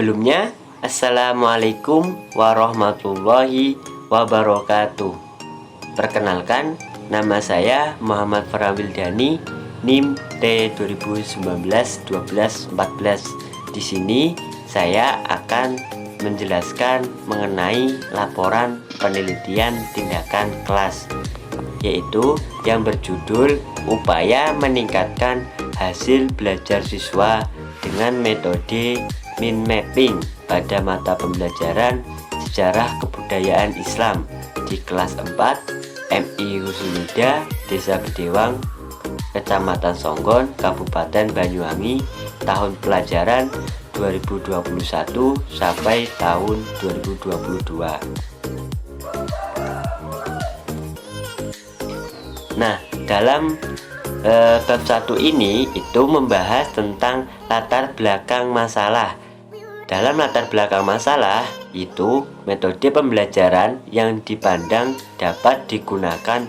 Sebelumnya, Assalamualaikum warahmatullahi wabarakatuh. Perkenalkan, nama saya Muhammad Farawildani, NIM T2019-12-14. Di sini saya akan menjelaskan mengenai laporan penelitian tindakan kelas, yaitu yang berjudul upaya meningkatkan hasil belajar siswa dengan metode mind mapping pada mata pembelajaran sejarah kebudayaan Islam di kelas 4 MI Husnuda, Desa Bedewang, Kecamatan Songgon, Kabupaten Banyuwangi, tahun pelajaran 2021 sampai tahun 2022. Nah, dalam bab 1 ini itu membahas tentang latar belakang masalah. Dalam latar belakang masalah itu metode pembelajaran yang dipandang dapat digunakan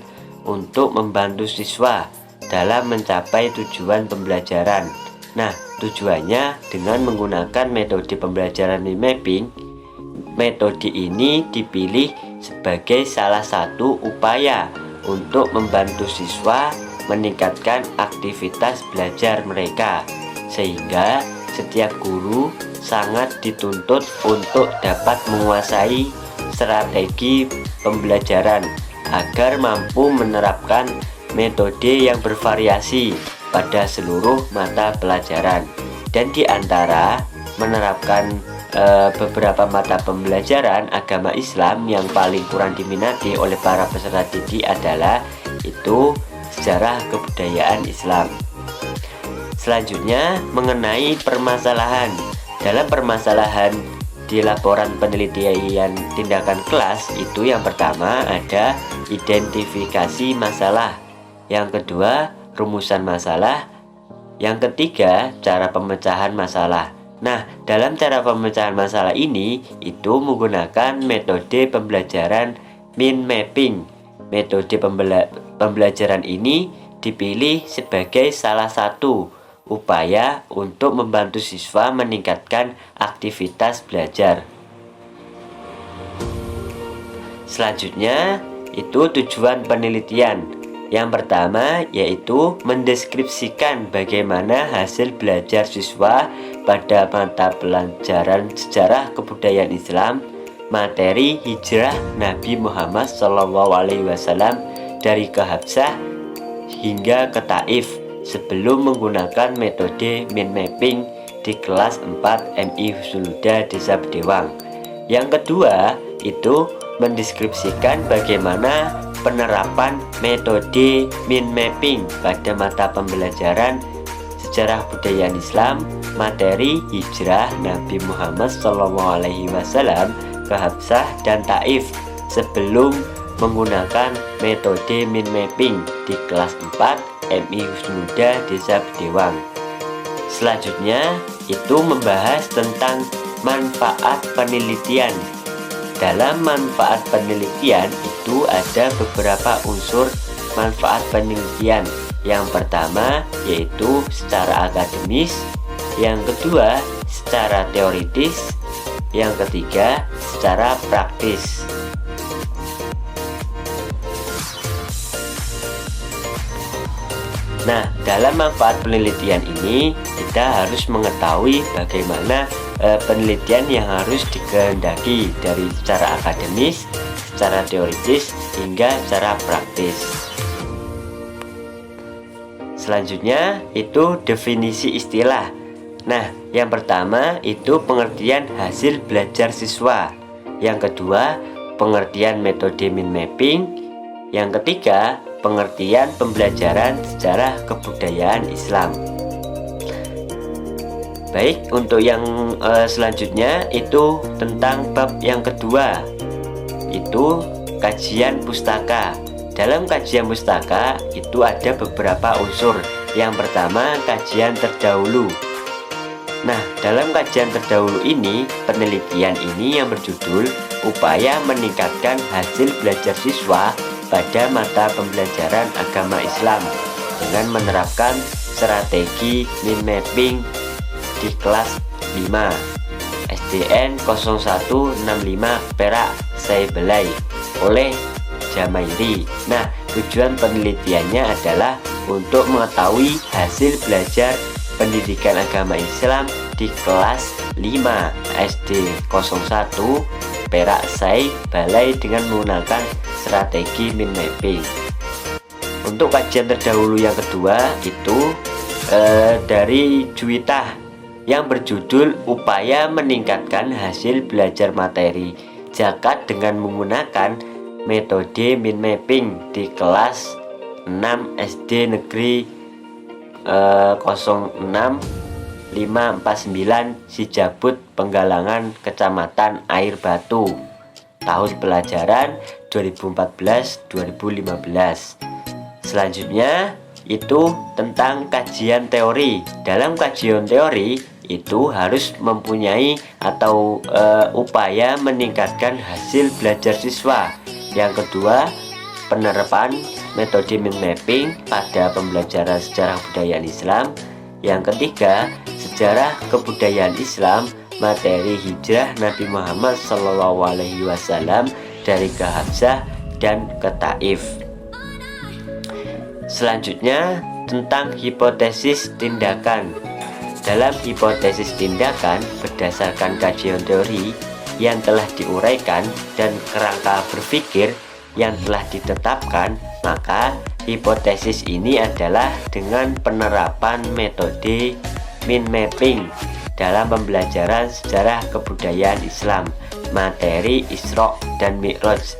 untuk membantu siswa dalam mencapai tujuan pembelajaran. Nah, tujuannya dengan menggunakan metode pembelajaran mind mapping. Metode ini dipilih sebagai salah satu upaya untuk membantu siswa meningkatkan aktivitas belajar mereka, sehingga setiap guru sangat dituntut untuk dapat menguasai strategi pembelajaran agar mampu menerapkan metode yang bervariasi pada seluruh mata pelajaran, dan di antara menerapkan beberapa mata pembelajaran agama Islam yang paling kurang diminati oleh para peserta didik adalah itu sejarah kebudayaan Islam. Selanjutnya mengenai permasalahan. Dalam permasalahan di laporan penelitian tindakan kelas itu yang pertama ada identifikasi masalah, yang kedua rumusan masalah, yang ketiga cara pemecahan masalah. Nah, dalam cara pemecahan masalah ini itu menggunakan metode pembelajaran mind mapping. Metode pembelajaran ini dipilih sebagai salah satu upaya untuk membantu siswa meningkatkan aktivitas belajar. Selanjutnya itu tujuan penelitian. Yang pertama yaitu mendeskripsikan bagaimana hasil belajar siswa pada mata pelajaran sejarah kebudayaan Islam, materi hijrah Nabi Muhammad SAW dari ke Habsah hingga ke Taif sebelum menggunakan metode mind mapping di kelas 4 MI Husnuda, Desa Bedewang. Yang kedua itu mendeskripsikan bagaimana penerapan metode mind mapping pada mata pembelajaran sejarah kebudayaan Islam, materi hijrah Nabi Muhammad SAW ke Habsah dan Taif sebelum menggunakan metode mind mapping di kelas 4 MI Husnuda, Desa Bedewang. Selanjutnya itu membahas tentang manfaat penelitian. Dalam manfaat penelitian itu ada beberapa unsur manfaat penelitian. Yang pertama yaitu secara akademis, yang kedua secara teoritis, yang ketiga secara praktis. Nah, dalam manfaat penelitian ini kita harus mengetahui bagaimana penelitian yang harus dikehendaki dari secara akademis, secara teoritis, hingga secara praktis. Selanjutnya itu definisi istilah. Nah, yang pertama itu pengertian hasil belajar siswa, yang kedua pengertian metode mind mapping, yang ketiga pengertian pembelajaran sejarah kebudayaan Islam. Baik, untuk yang selanjutnya itu tentang bab yang kedua, itu kajian pustaka. Dalam kajian pustaka itu ada beberapa unsur. Yang pertama kajian terdahulu. Nah, dalam kajian terdahulu ini, penelitian ini yang berjudul upaya meningkatkan hasil belajar siswa pada mata pembelajaran agama Islam dengan menerapkan strategi mind mapping di kelas 5. SDN 0165 Perak Saibelai oleh Jamairi. Nah, tujuan penelitiannya adalah untuk mengetahui hasil belajar pendidikan agama Islam di kelas 5 SD 01 Perak Saibelai dengan menggunakan strategi mind mapping. Untuk kajian terdahulu yang kedua itu dari Juwita yang berjudul Upaya Meningkatkan Hasil Belajar Materi Zakat dengan menggunakan metode mind mapping di kelas 6 SD Negeri 06549 Sijabut Penggalangan Kecamatan Air Batu, tahun pelajaran 2014-2015. Selanjutnya itu tentang kajian teori. Dalam kajian teori itu harus mempunyai atau upaya meningkatkan hasil belajar siswa. Yang kedua, penerapan metode mind mapping pada pembelajaran sejarah kebudayaan Islam. Yang ketiga, sejarah kebudayaan Islam materi hijrah Nabi Muhammad SAW dari ke Habsah dan ke Taif. Selanjutnya tentang hipotesis tindakan. Dalam hipotesis tindakan berdasarkan kajian teori yang telah diuraikan dan kerangka berpikir yang telah ditetapkan, maka hipotesis ini adalah dengan penerapan metode mind mapping dalam pembelajaran sejarah kebudayaan Islam materi Isra dan Mi'raj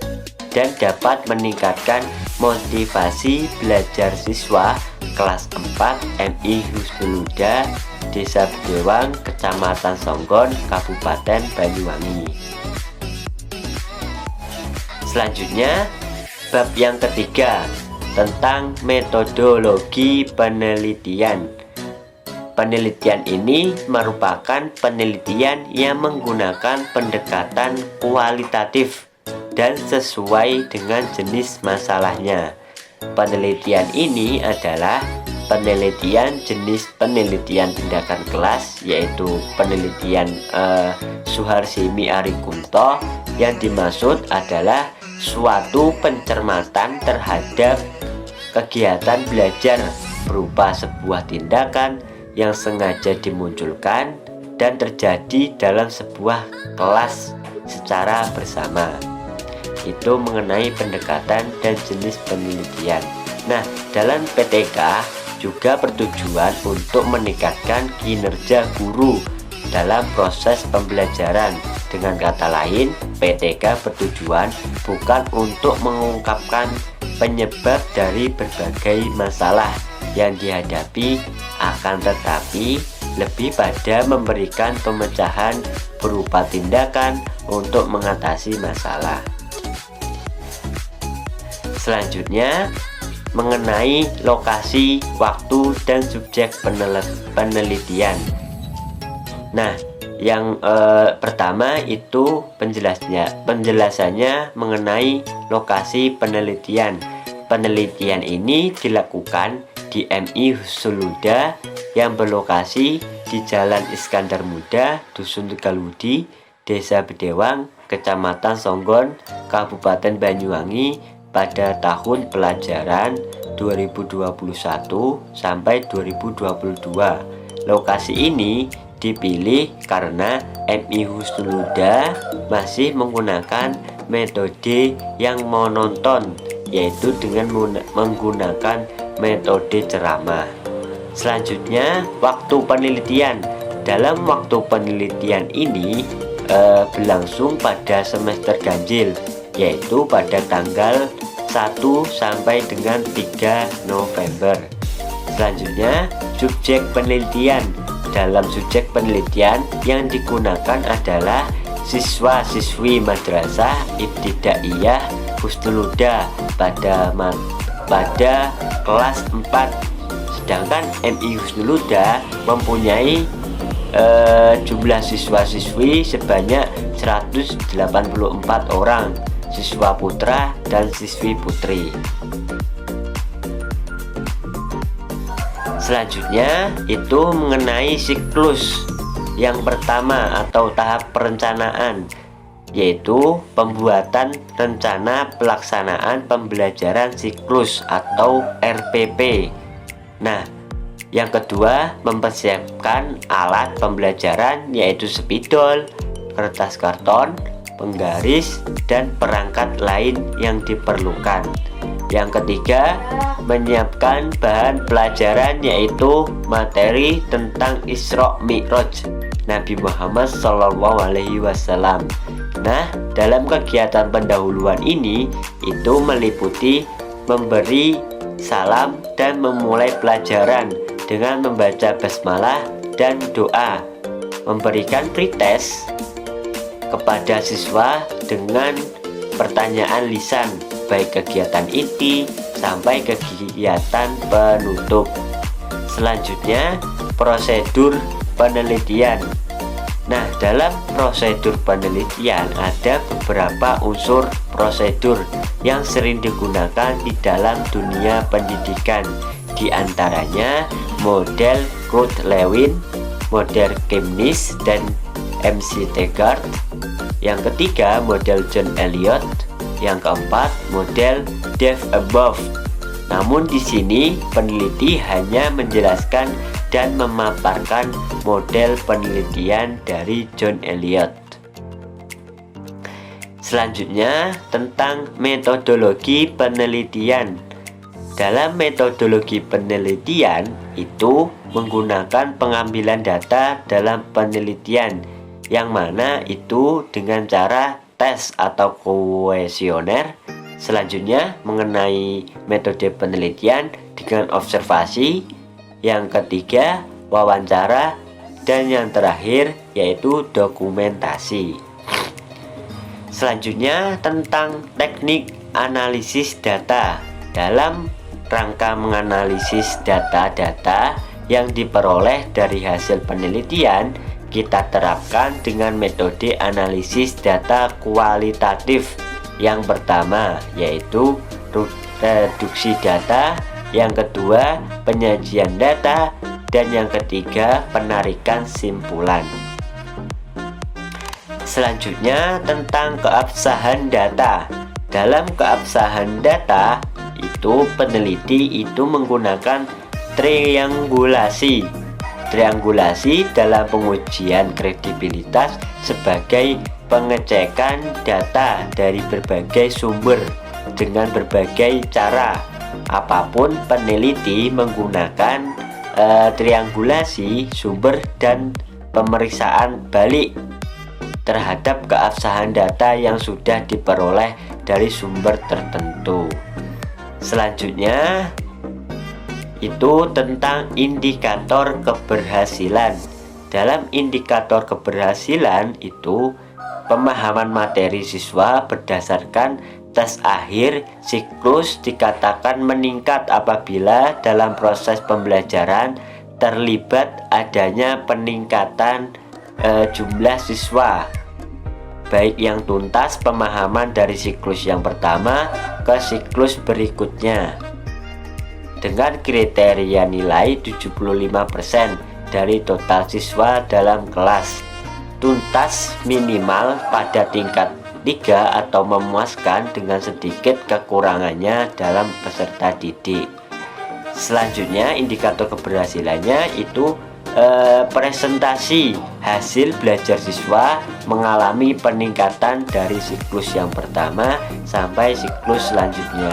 dan dapat meningkatkan motivasi belajar siswa kelas 4 MI Husnul Huda Desa Bedewang, Kecamatan Songgon, Kabupaten Banyuwangi. Selanjutnya, bab yang ketiga tentang metodologi penelitian. Penelitian ini merupakan penelitian yang menggunakan pendekatan kualitatif dan sesuai dengan jenis masalahnya. Penelitian ini adalah penelitian jenis penelitian tindakan kelas, yaitu penelitian Suharsimi Arikunto. Yang dimaksud adalah suatu pencermatan terhadap kegiatan belajar berupa sebuah tindakan yang sengaja dimunculkan dan terjadi dalam sebuah kelas secara bersama. Itu mengenai pendekatan dan jenis penelitian. Nah, dalam PTK juga bertujuan untuk meningkatkan kinerja guru dalam proses pembelajaran. Dengan kata lain, PTK bertujuan bukan untuk mengungkapkan penyebab dari berbagai masalah yang dihadapi, akan tetapi lebih pada memberikan pemecahan berupa tindakan untuk mengatasi masalah. Selanjutnya, mengenai lokasi, waktu, dan subjek penelitian. Nah, yang pertama itu penjelasannya mengenai lokasi penelitian. Penelitian ini dilakukan di MI Husnul Huda yang berlokasi di Jalan Iskandar Muda, Dusun Tegaludi, Desa Bedewang, Kecamatan Songgon, Kabupaten Banyuwangi pada tahun pelajaran 2021 sampai 2022. Lokasi ini dipilih karena MI Husnul Huda masih menggunakan metode yang monoton, yaitu dengan menggunakan metode ceramah. Selanjutnya, waktu penelitian. Dalam waktu penelitian ini berlangsung pada semester ganjil, yaitu pada tanggal 1 sampai dengan 3 November. Selanjutnya, subjek penelitian. Dalam subjek penelitian yang digunakan adalah siswa-siswi Madrasah Ibtidaiyah Husnul Huda pada kelas 4. Sedangkan MI Husnul Huda mempunyai jumlah siswa-siswi sebanyak 184 orang, siswa putra dan siswi putri. Selanjutnya itu mengenai siklus. yang pertama atau tahap perencanaan, yaitu pembuatan rencana pelaksanaan pembelajaran siklus atau RPP. Nah, yang kedua, mempersiapkan alat pembelajaran yaitu spidol, kertas karton, penggaris, dan perangkat lain yang diperlukan. Yang ketiga, menyiapkan bahan pelajaran yaitu materi tentang Isra Mi'raj Nabi Muhammad SAW. Nah, dalam kegiatan pendahuluan ini itu meliputi memberi salam dan memulai pelajaran dengan membaca basmalah dan doa, memberikan pretest kepada siswa dengan pertanyaan lisan, baik kegiatan inti sampai kegiatan penutup. Selanjutnya, prosedur penelitian. Nah, dalam prosedur penelitian ada beberapa unsur prosedur yang sering digunakan di dalam dunia pendidikan. Di antaranya model Kraut-Lewin, model Chemnitz, dan MC Taggart. Yang ketiga, model John Elliott. Yang keempat, model Dave Above. Namun di sini peneliti hanya menjelaskan dan memaparkan model penelitian dari John Elliott. Selanjutnya, tentang metodologi penelitian. Dalam metodologi penelitian itu menggunakan pengambilan data dalam penelitian, yang mana itu dengan cara tes atau kuesioner. Selanjutnya, mengenai metode penelitian dengan observasi. Yang ketiga, wawancara. Dan yang terakhir yaitu dokumentasi. Selanjutnya, tentang teknik analisis data. Dalam rangka menganalisis data-data yang diperoleh dari hasil penelitian, kita terapkan dengan metode analisis data kualitatif. Yang pertama yaitu reduksi data, yang kedua penyajian data, dan yang ketiga penarikan simpulan. Selanjutnya, tentang keabsahan data. Dalam keabsahan data itu peneliti itu menggunakan triangulasi. Triangulasi dalam pengujian kredibilitas sebagai pengecekan data dari berbagai sumber dengan berbagai cara. Apapun peneliti menggunakan triangulasi sumber dan pemeriksaan balik terhadap keabsahan data yang sudah diperoleh dari sumber tertentu. Selanjutnya itu tentang indikator keberhasilan. Dalam indikator keberhasilan itu pemahaman materi siswa berdasarkan tes akhir siklus dikatakan meningkat apabila dalam proses pembelajaran terlibat adanya peningkatan jumlah siswa, baik yang tuntas pemahaman dari siklus yang pertama ke siklus berikutnya, dengan kriteria nilai 75% dari total siswa dalam kelas, tuntas minimal pada tingkat 3 atau memuaskan dengan sedikit kekurangannya dalam peserta didik. Selanjutnya, indikator keberhasilannya itu presentasi hasil belajar siswa mengalami peningkatan dari siklus yang pertama sampai siklus selanjutnya.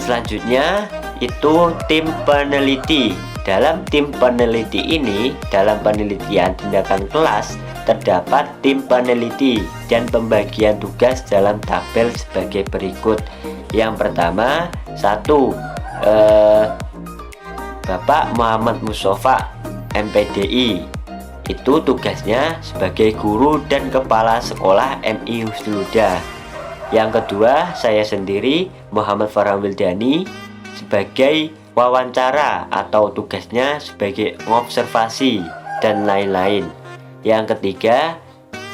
Selanjutnya itu tim peneliti. Dalam tim peneliti ini, dalam penelitian tindakan kelas terdapat tim peneliti dan pembagian tugas dalam tabel sebagai berikut. Yang pertama, 1. Bapak Muhammad Mustafa MPDI, itu tugasnya sebagai guru dan kepala sekolah MI Husnul Huda. Yang kedua, saya sendiri Muhammad Farhan Wildani sebagai wawancara atau tugasnya sebagai observasi dan lain-lain. Yang ketiga,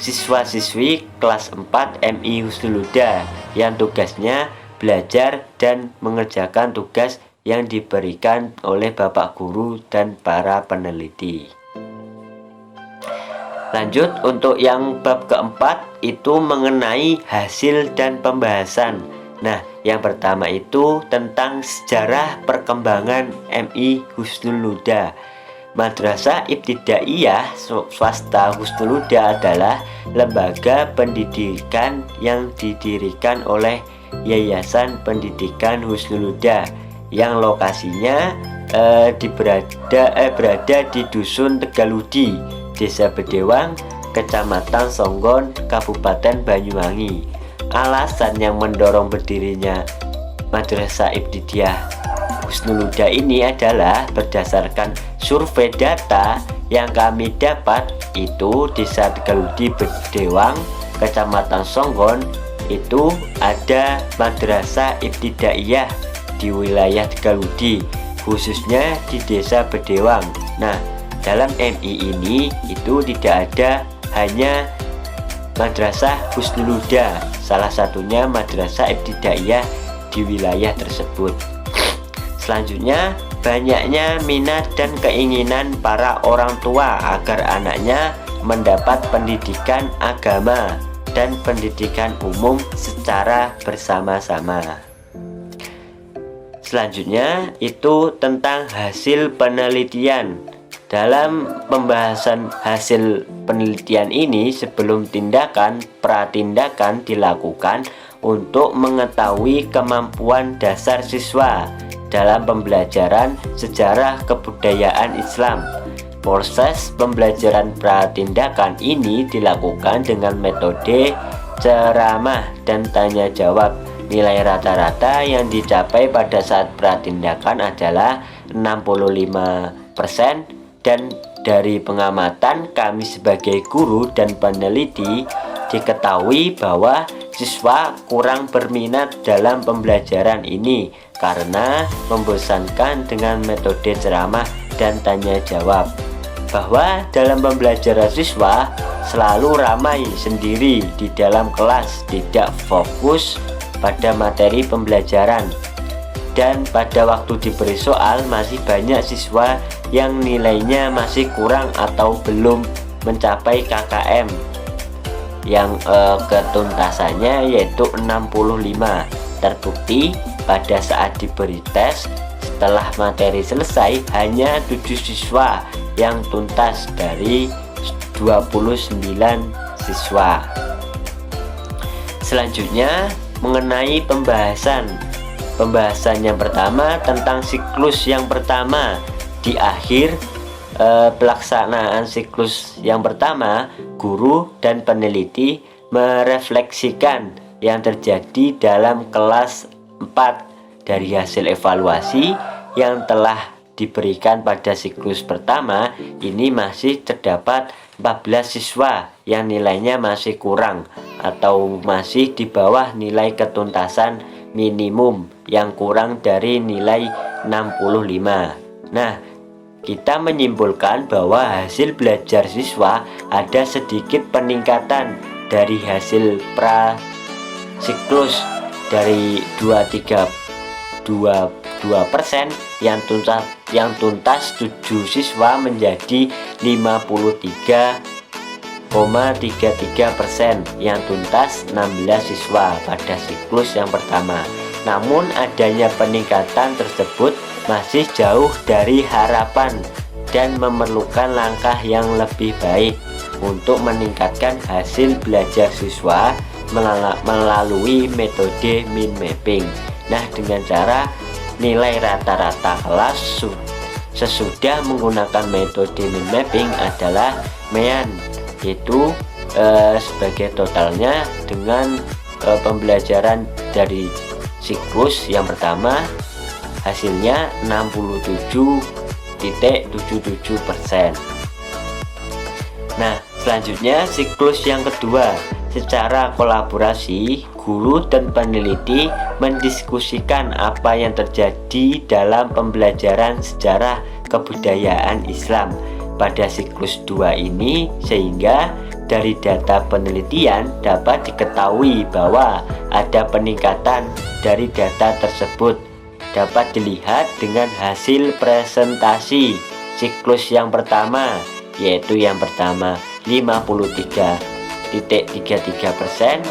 siswa-siswi kelas 4 MI Husnul Huda yang tugasnya belajar dan mengerjakan tugas yang diberikan oleh Bapak Guru dan para peneliti. Lanjut untuk yang bab keempat itu mengenai hasil dan pembahasan. Nah, yang pertama itu tentang sejarah perkembangan MI Husnul Huda. Madrasah Ibtidaiyah Swasta Husnul Huda adalah lembaga pendidikan yang didirikan oleh Yayasan Pendidikan Husnul Huda yang lokasinya berada di Dusun Tegaludi, Desa Bedewang, Kecamatan Songgon, Kabupaten Banyuwangi. Alasan yang mendorong berdirinya Madrasah Ibtidaiyah Husnul Huda ini adalah berdasarkan survei data yang kami dapat itu Desa Tegaludi Bedewang, Kecamatan Songgon itu ada Madrasah Ibtidaiyah di wilayah Tegaludi, khususnya di Desa Bedewang. Nah, dalam MI ini itu tidak ada hanya Madrasah Husnul Huda, salah satunya Madrasah Ibtidaiyah di wilayah tersebut. Selanjutnya, banyaknya minat dan keinginan para orang tua agar anaknya mendapat pendidikan agama dan pendidikan umum secara bersama-sama. Selanjutnya itu tentang hasil penelitian. Dalam pembahasan hasil penelitian ini, sebelum tindakan pratindakan dilakukan untuk mengetahui kemampuan dasar siswa dalam pembelajaran sejarah kebudayaan Islam. Proses pembelajaran pratindakan ini dilakukan dengan metode ceramah dan tanya jawab. Nilai rata-rata yang dicapai pada saat pratindakan adalah 65%, dan dari pengamatan kami sebagai guru dan peneliti diketahui bahwa siswa kurang berminat dalam pembelajaran ini karena membosankan dengan metode ceramah dan tanya jawab. Bahwa dalam pembelajaran siswa selalu ramai sendiri di dalam kelas, tidak fokus pada materi pembelajaran, dan pada waktu diberi soal masih banyak siswa yang nilainya masih kurang atau belum mencapai KKM yang ketuntasannya yaitu 65. Terbukti pada saat diberi tes setelah materi selesai hanya 7 siswa yang tuntas dari 29 siswa. Selanjutnya mengenai pembahasan yang pertama tentang siklus yang pertama. Di akhir pelaksanaan siklus yang pertama, guru dan peneliti merefleksikan yang terjadi dalam kelas 4 dari hasil evaluasi yang telah diberikan pada siklus pertama. Ini masih terdapat 14 siswa yang nilainya masih kurang atau masih di bawah nilai ketuntasan minimum yang kurang dari nilai 65. Nah, kita menyimpulkan bahwa hasil belajar siswa ada sedikit peningkatan dari hasil siklus dari 23% yang tuntas 7 siswa menjadi 53,33% yang tuntas 16 siswa pada siklus yang pertama. Namun adanya peningkatan tersebut masih jauh dari harapan dan memerlukan langkah yang lebih baik untuk meningkatkan hasil belajar siswa melalui metode mind mapping. Nah, dengan cara nilai rata-rata kelas sesudah menggunakan metode mind mapping adalah MEAN, yaitu sebagai totalnya dengan pembelajaran dari siklus yang pertama hasilnya 67,77%. Nah, selanjutnya siklus yang kedua. Secara kolaborasi, guru dan peneliti mendiskusikan apa yang terjadi dalam pembelajaran sejarah kebudayaan Islam pada siklus 2 ini, sehingga dari data penelitian dapat diketahui bahwa ada peningkatan dari data tersebut dapat dilihat dengan hasil presentasi siklus yang pertama, yaitu yang pertama 53,33%,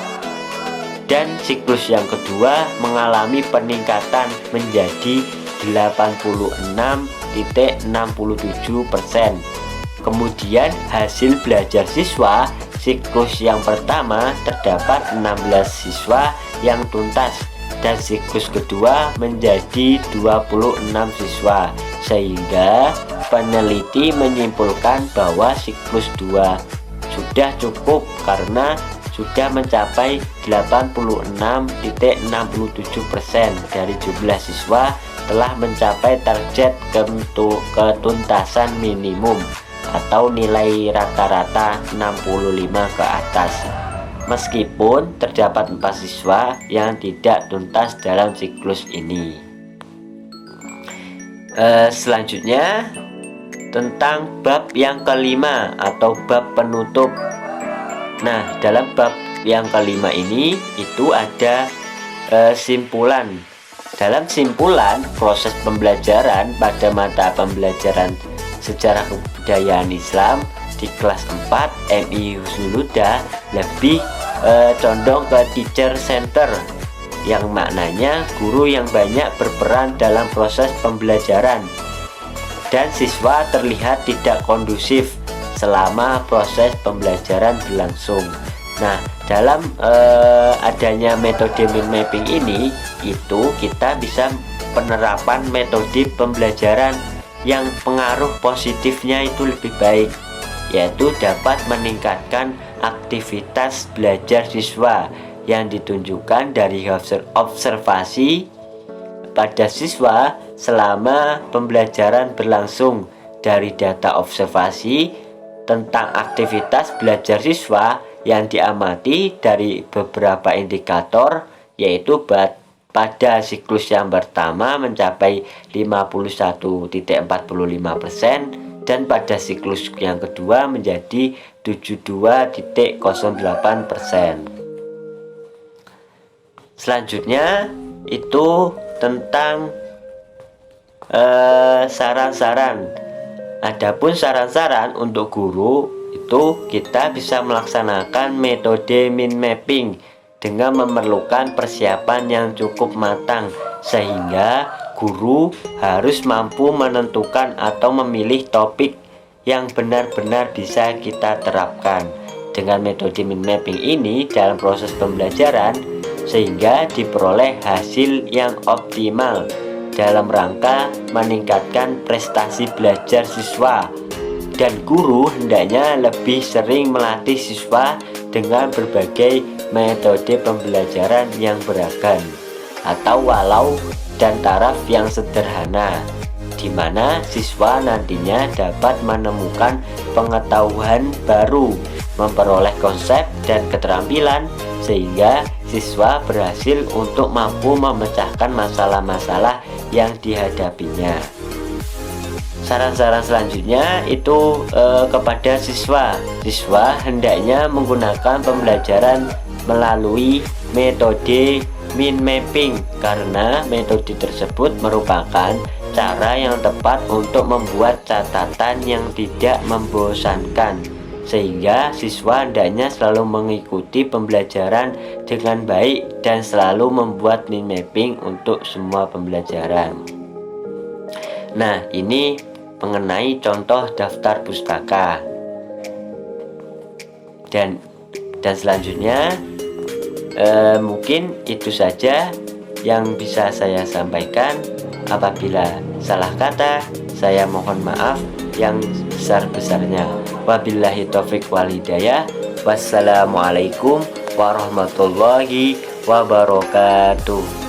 dan siklus yang kedua mengalami peningkatan menjadi 86,67%. Kemudian hasil belajar siswa siklus yang pertama terdapat 16 siswa yang tuntas, dan siklus kedua menjadi 26 siswa, sehingga peneliti menyimpulkan bahwa siklus 2 sudah cukup karena sudah mencapai 86,67% dari jumlah siswa telah mencapai target ketuntasan minimum atau nilai rata-rata 65 ke atas, meskipun terdapat 4 siswa yang tidak tuntas dalam siklus ini. Selanjutnya tentang bab yang kelima atau bab penutup. Nah, dalam bab yang kelima ini itu ada simpulan. Dalam simpulan proses pembelajaran pada mata pembelajaran Sejarah Kebudayaan Islam di kelas 4 MI Husnul Huda lebih condong ke teacher center, yang maknanya guru yang banyak berperan dalam proses pembelajaran dan siswa terlihat tidak kondusif selama proses pembelajaran berlangsung. Nah, dalam adanya metode mind mapping ini, itu kita bisa penerapan metode pembelajaran yang pengaruh positifnya itu lebih baik, yaitu dapat meningkatkan aktivitas belajar siswa yang ditunjukkan dari observasi pada siswa selama pembelajaran berlangsung. Dari data observasi tentang aktivitas belajar siswa yang diamati dari beberapa indikator, yaitu pada siklus yang pertama mencapai 51,45%, dan pada siklus yang kedua menjadi 72,08%. Selanjutnya itu tentang saran-saran. Adapun saran-saran untuk guru itu kita bisa melaksanakan metode mind mapping dengan memerlukan persiapan yang cukup matang, sehingga guru harus mampu menentukan atau memilih topik yang benar-benar bisa kita terapkan dengan metode mind mapping ini dalam proses pembelajaran, sehingga diperoleh hasil yang optimal dalam rangka meningkatkan prestasi belajar siswa. Dan guru hendaknya lebih sering melatih siswa dengan berbagai metode pembelajaran yang beragam atau walau dan taraf yang sederhana, di mana siswa nantinya dapat menemukan pengetahuan baru, memperoleh konsep dan keterampilan, sehingga siswa berhasil untuk mampu memecahkan masalah-masalah yang dihadapinya. Saran-saran selanjutnya itu kepada siswa hendaknya menggunakan pembelajaran melalui metode mind mapping, karena metode tersebut merupakan cara yang tepat untuk membuat catatan yang tidak membosankan, sehingga siswa hendaknya selalu mengikuti pembelajaran dengan baik dan selalu membuat mind mapping untuk semua pembelajaran. Nah, ini mengenai contoh daftar pustaka. Dan selanjutnya mungkin itu saja yang bisa saya sampaikan. Apabila salah kata, saya mohon maaf yang besar-besarnya. Wabillahi taufik wal hidayah. Wassalamualaikum warahmatullahi wabarakatuh.